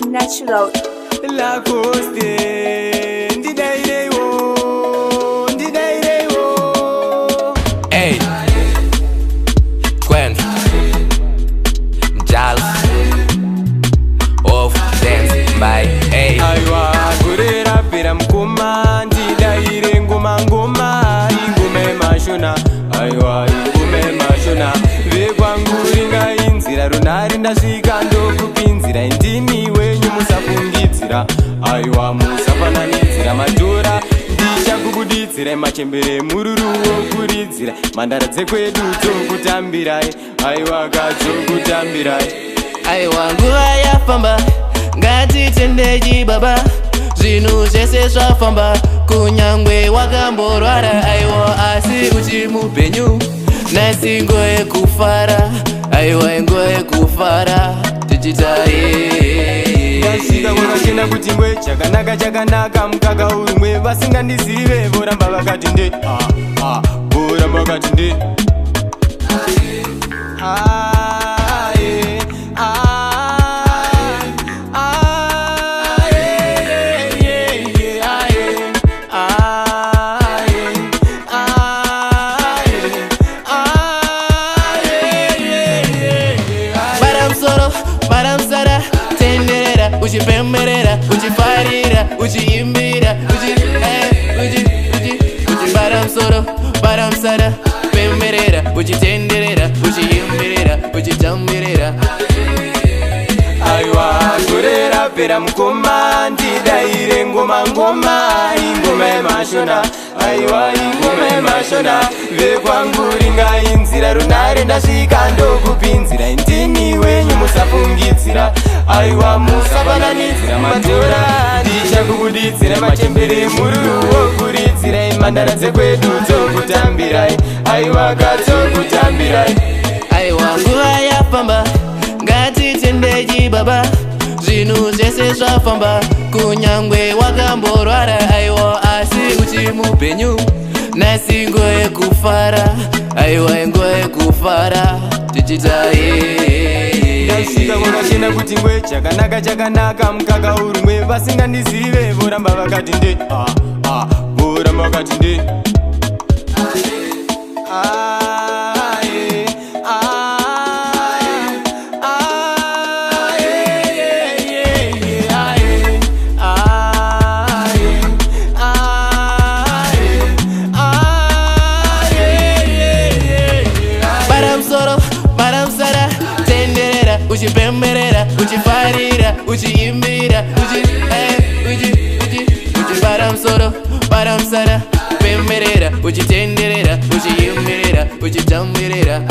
natural. La coste, Hey, Gwen, Jal, Off, Dance, Bye, hey. aiwa kurera pera mukoma ndidaire ngoma ingume mashona, aiwa ingume mashona. Vekwanguringa inzira runare ndasvika ndokupinzira, indini wenyu musafungidzira, aiwa musafananidzira madhora ndichakubudidzirai machembere mururu wokuridzirai mhandara dzekwedu dzokutambirai, aiwa kadzokutambirai. Aiwa nguva yafamba ngatitendei baba, zvinhu zvese zvafamba kunyangwe wakamborwara. Aiwa asi uchi mupenyu, nhasi nguva yekufara. Aiwa nguva yekufara tichitaye. Ndasvika kwakachena kuti ngwe chakanaka mukaka urumwe, vasingandizive voramba vakati nde voramba vakati nde Baramsara, tenderera, uchipemberera, uchifarira, uchiimbira, baramsoro, baramsara, pemberera, uchitenderera, uchiimbirira, uchitambirira. aiwa kurera pera mukoma ndidaire ngoma ingoma yemashona, aiwa ingoma yemashona. Vekwanguringa inzira runare ndasvika ndokupinzira, indini wenyu musafungidzira, aiwa musafananidzira madhora ndichakubudidzirai machembere mururu wokuridzirai mhandara dzekwedu dzokutambirai, aiwa kadzokutambirai. Aiwa nguva yafamba ngatitendei baba, zvinhu zvese zvafamba kunyangwe wakamborwara. Aiwa asi uchi mupenyu, nhasi nguva yekufara. Aiwa nguva yekufara tichitaye. Ndasvika kwakachena kuti ngwe chakanaka mukaka urumwe, vasingandizive voramba vakati nde voramba vakati nde uchipemberera, uchifarira, uchiimbira, baramsoro, baramsara, pemberera, uchitenderera, uchiimbirira, uchitambirira.